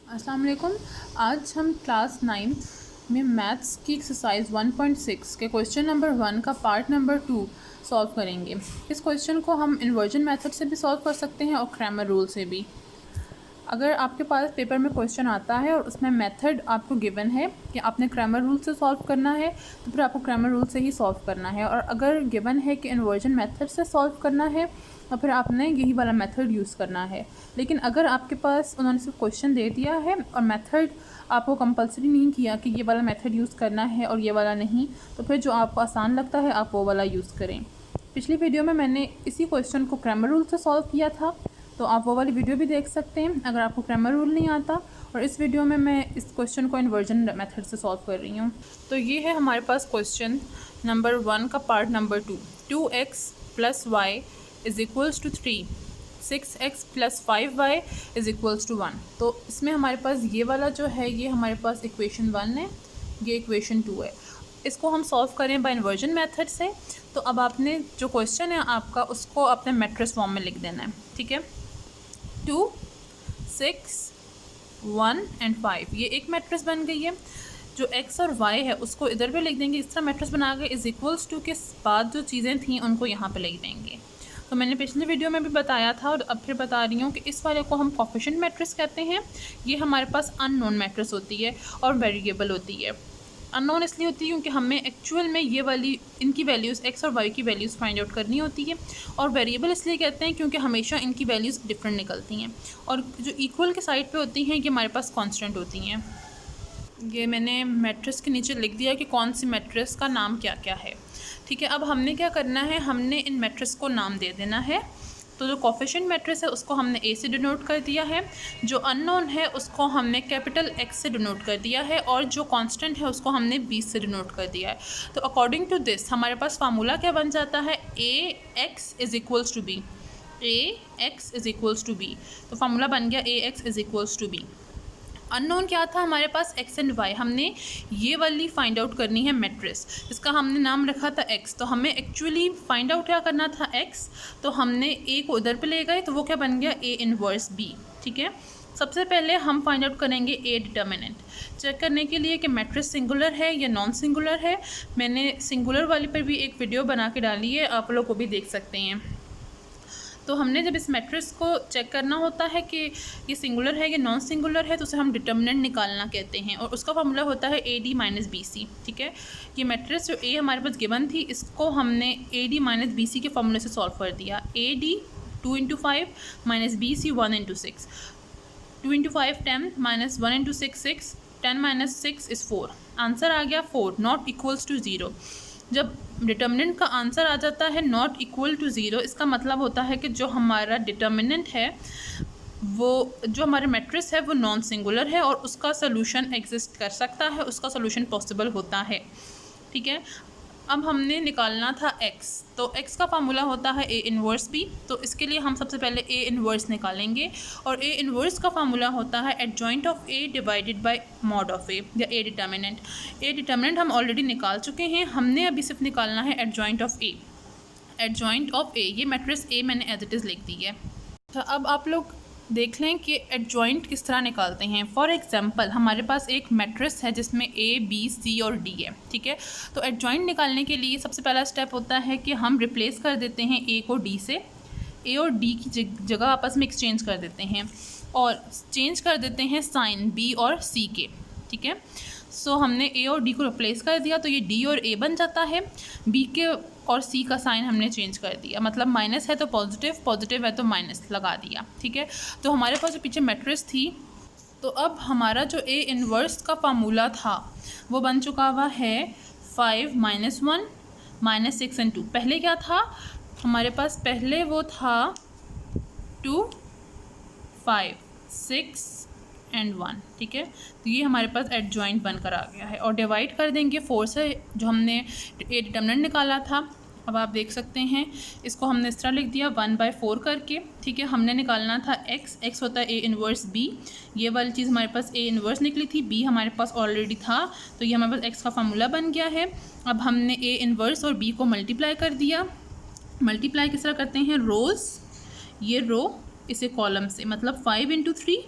अस्सलाम वालेकुम। आज हम क्लास 9 में मैथ्स की एक्सरसाइज 1.6 के क्वेश्चन नंबर 1 का पार्ट नंबर 2 सॉल्व करेंगे। इस क्वेश्चन को हम इन्वर्जन मेथड से भी सॉल्व कर सकते हैं और क्रैमर रूल से भी। अगर आपके पास पेपर में क्वेश्चन आता है और उसमें मेथड आपको गिवन है कि आपने क्रैमर रूल से सॉल्व करना है, तो फिर आपको क्रैमर रूल से ही सॉल्व करना है। और अगर गिवन है कि इन्वर्जन मेथड से सॉल्व करना है, तो फिर आपने यही वाला मेथड यूज़ करना है। लेकिन अगर आपके पास उन्होंने सिर्फ क्वेश्चन दे दिया है और मेथड आपको कंपलसरी नहीं किया कि ये वाला मेथड यूज़ करना है और ये वाला नहीं, तो फिर जो आपको आसान लगता है आप वो वाला यूज़ करें। पिछली वीडियो में मैंने इसी क्वेश्चन को क्रैमर रूल से सॉल्व किया था, तो आप वो वाली वीडियो भी देख सकते हैं अगर आपको क्रैमर रूल नहीं आता। और इस वीडियो में मैं इस क्वेश्चन को इन्वर्जन मेथड से सॉल्व कर रही हूँ। तो ये है हमारे पास क्वेश्चन नंबर 1 का part number 2। 2x + y = 3, 6x + 5y = 1। तो इसमें हमारे पास ये वाला जो है ये हमारे पास इक्वेशन 1 है, ये इक्वेशन 2 है। इसको हम सॉल्व करें बाय इन्वर्जन मेथड से। तो अब आपने जो क्वेश्चन है आपका उसको अपने मैट्रिक्स फॉर्म में लिख देना है, ठीक है। 2, 6, 1 एंड 5 ये एक मैट्रिक्स बन गई है। जो x और y है उसको इधर पे लिख देंगे, इस तरह मैट्रिक्स बना के = के बाद जो चीज़ें थी उनको यहाँ पे लिख देंगे। तो मैंने पिछले वीडियो में भी बताया था और अब फिर बता रही हूँ कि इस वाले को हम कोफिशिएंट मैट्रिक्स कहते हैं। ये हमारे पास अननोन मैट्रिक्स होती है और वेरिएबल होती है। अननोन इसलिए होती है क्योंकि हमें एक्चुअल में ये वाली इनकी वैल्यूज़ x और y की वैल्यूज़ फाइंड आउट करनी होती है। और वेरिएबल इसलिए कहते हैं क्योंकि हमेशा इनकी वैल्यूज़ डिफरेंट निकलती हैं। और जो इक्वल के साइड पे होती हैं ये हमारे पास कांस्टेंट होती हैं। ये मैंने मैट्रिक्स के नीचे लिख दिया कि कौन सी मैट्रिक्स का नाम क्या क्या है, ठीक है। अब हमने क्या करना है, हमने इन मैट्रिक्स को नाम दे देना है। तो जो कोफिशिएंट मैट्रिक्स है उसको हमने a से डिनोट कर दिया है, जो अननोन है उसको हमने कैपिटल X से डिनोट कर दिया है, और जो कांस्टेंट है उसको हमने b से डिनोट कर दिया है। तो अकॉर्डिंग टू दिस हमारे पास फार्मूला क्या बन जाता है, ax = b। ax = b। तो फार्मूला बन गया ax = b। अननोन क्या था हमारे पास, x एंड y। हमने ये वाली फाइंड आउट करनी है मैट्रिक्स, इसका हमने नाम रखा था x। तो हमें एक्चुअली फाइंड आउट क्या करना था, x। तो हमने a को उधर पे ले गए तो वो क्या बन गया, a इनवर्स b, ठीक है। सबसे पहले हम फाइंड आउट करेंगे a डिटर्मिनेंट, चेक करने के लिए कि मैट्रिक्स सिंगुलर है या नॉन सिंगुलर है। मैंने सिंगुलर वाली पर भी एक वीडियो बना के डाली है, आप लोग को भी देख सकते हैं। तो हमने जब इस मैट्रिक्स को चेक करना होता है कि ये सिंगुलर है या नॉन सिंगुलर है, तो उसे हम डिटर्मिनेंट निकालना कहते हैं, और उसका फार्मूला होता है AD - BC, ठीक है। ये मैट्रिक्स जो A हमारे पास गिवन थी इसको हमने AD - BC के फार्मूले से सॉल्व कर दिया। AD 2 × 5 - BC 1 × 6, 2 × 5 10 - 1 × 6 6, 10 - 6 is 4। आंसर आ गया 4, नॉट इक्वल्स टू 0। जब डिटर्मिनेंट का आंसर आ जाता है नॉट इक्वल टू 0, इसका मतलब होता है कि जो हमारा डिटर्मिनेंट है वो, जो हमारे मैट्रिक्स है वो नॉन सिंगुलर है और उसका सलूशन एग्जिस्ट कर सकता है, उसका सलूशन पॉसिबल होता है, ठीक है। अब हमने निकालना था x, तो x का फार्मूला होता है a इनवर्स b। तो इसके लिए हम सबसे पहले a इनवर्स निकालेंगे, और a इनवर्स का फार्मूला होता है adjoint of a divided by mod of a, या a डिटर्मिनेंट। a डिटर्मिनेंट हम ऑलरेडी निकाल चुके हैं, हमने अभी सिर्फ निकालना है adjoint of a। Adjoint of a, ये मैट्रिक्स a मैंने एज इट इज़ लिख दी है। तो अब आप लोग देख लें कि एडजॉइंट किस तरह निकालते हैं। फॉर एग्जांपल हमारे पास एक मैट्रिक्स है जिसमें A, B, C और D है, ठीक है। तो एडजॉइंट निकालने के लिए सबसे पहला स्टेप होता है कि हम रिप्लेस कर देते हैं A को D से, A और D की जगह आपस में एक्सचेंज कर देते हैं, और चेंज कर देते हैं साइन B और C के, ठीक है। सो हमने A और D को रिप्लेस कर दिया तो ये D और A बन जाता है। B के और C का साइन हमने चेंज कर दिया, मतलब माइनस है तो पॉजिटिव, पॉजिटिव है तो माइनस लगा दिया, ठीक है। तो हमारे पास जो पीछे मैट्रिक्स थी, तो अब हमारा जो A इनवर्स का फार्मूला था वो बन चुका हुआ है 5 - 1 - 6 and 2। पहले क्या था हमारे पास, पहले वो था 2 5 6 and 1, ठीक है। तो ये हमारे पास एडजॉइंट बनकर आ गया है, और डिवाइड कर देंगे 4 से, जो हमने a डिटर्मिनेंट निकाला था। अब आप देख सकते हैं इसको हमने इस तरह लिख दिया 1/4 करके, ठीक है। हमने निकालना था x होता है a इनवर्स b। ये वाली चीज़ हमारे पास a इनवर्स निकली थी, b हमारे पास ऑलरेडी था, तो ये हमारे पास x का फार्मूला बन गया है। अब हमने a इनवर्स और b को मल्टीप्लाई कर दिया। मल्टीप्लाई किस तरह करते हैं, रोज़, ये रो इसे कॉलम से, मतलब 5 × 3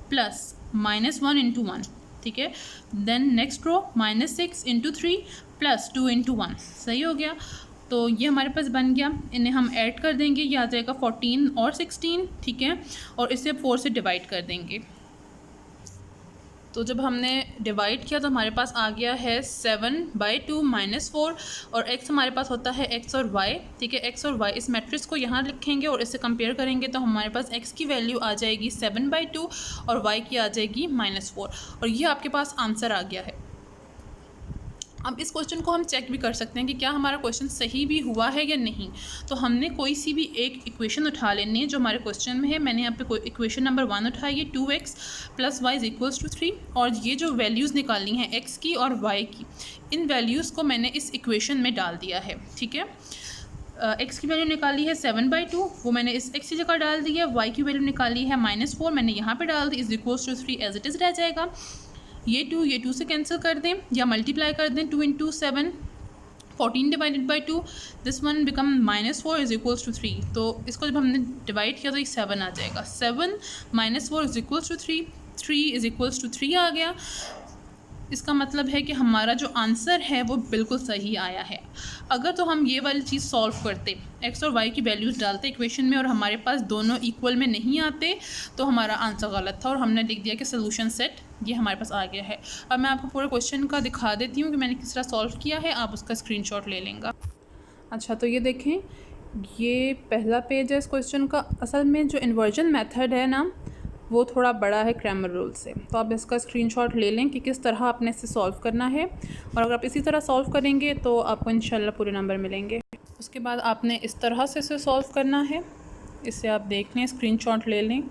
प्लस -1 इंटू 1, ठीक है। Then next row -6 into 3 plus 2 into 1, सही हो गया। तो ये हमारे पास बन गया, इन्हें हम ऐड कर देंगे, ये आ जाएगा 14 और 16, ठीक है, और इसे 4 से डिवाइड कर देंगे। तो जब हमने डिवाइड किया तो हमारे पास आ गया है 7/2 -4, और x हमारे पास होता है x और y, ठीक है। x और y इस मैट्रिक्स को यहाँ लिखेंगे और इससे कंपेयर करेंगे तो हमारे पास x की वैल्यू आ जाएगी 7/2 और y की आ जाएगी -4, और ये आपके पास आंसर आ गया है। अब इस क्वेश्चन को हम चेक भी कर सकते हैं कि क्या हमारा क्वेश्चन सही भी हुआ है या नहीं। तो हमने कोई सी भी एक इक्वेशन उठा लेनी है जो हमारे क्वेश्चन में है। मैंने यहाँ पे कोई इक्वेशन नंबर 1 उठाई है, 2x + y = 3, और ये जो वैल्यूज़ निकालनी है x की और y की, इन वैल्यूज़ को मैंने इस इक्वेशन में डाल दिया है, ठीक है। x की वैल्यू निकाली है 7/2, वो मैंने इस x की जगह डाल दी है। y की वैल्यू निकाली है -4, मैंने यहाँ पे डाल दी, = 3 एज इट इज़ रह जाएगा। ये 2 से कैंसिल कर दें या मल्टीप्लाई कर दें, 2 × 7 14 / 2, दिस वन बिकम -4 = 3। तो इसको जब हमने डिवाइड किया तो ये 7 आ जाएगा। 7 - 4 = 3, 3 = 3 आ गया। इसका मतलब है कि हमारा जो आंसर है वो बिल्कुल सही आया है। अगर तो हम ये वाली चीज़ सॉल्व करते, x और y की वैल्यूज़ डालते इक्वेशन में और हमारे पास दोनों इक्वल में नहीं आते, तो हमारा आंसर गलत था और हमने लिख दिया कि सोल्यूशन सेट ये हमारे पास आ गया है। अब मैं आपको पूरे क्वेश्चन का दिखा देती हूँ कि मैंने किस तरह सॉल्व किया है, आप उसका स्क्रीनशॉट ले लेंगे। अच्छा, तो ये देखें, ये पहला पेज है इस क्वेश्चन का। असल में जो इन्वर्जन मेथड है ना, वो थोड़ा बड़ा है क्रैमर रूल से, तो आप इसका स्क्रीनशॉट ले लें कि किस तरह आपने इसे सॉल्व करना है, और अगर आप इसी तरह सॉल्व करेंगे तो आपको इंशाल्लाह पूरे नंबर मिलेंगे। उसके बाद आपने इस तरह से इसे सॉल्व करना है, इसे आप देख लें, स्क्रीनशॉट ले लें।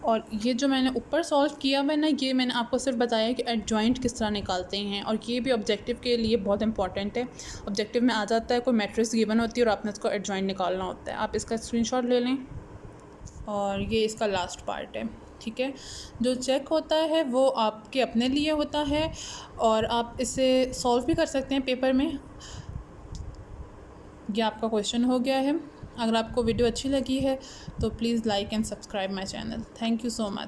और ये जो मैंने ऊपर सॉल्व किया हुआ है ना, ये मैंने आपको सिर्फ बताया कि एडजॉइंट किस तरह निकालते हैं, और ये भी ऑब्जेक्टिव के लिए बहुत इंपॉर्टेंट है। ऑब्जेक्टिव में आ जाता है, कोई मैट्रिक्स गिवन होती है और आपने इसको एडजॉइंट निकालना होता है। आप इसका स्क्रीनशॉट ले लें, और ये इसका लास्ट पार्ट है, ठीक है। जो चेक होता है वो आपके अपने लिए होता है, और आप इसे सॉल्व भी कर सकते हैं पेपर में। ये आपका क्वेश्चन हो गया है। अगर आपको वीडियो अच्छी लगी है तो please like and subscribe my channel. Thank you so much.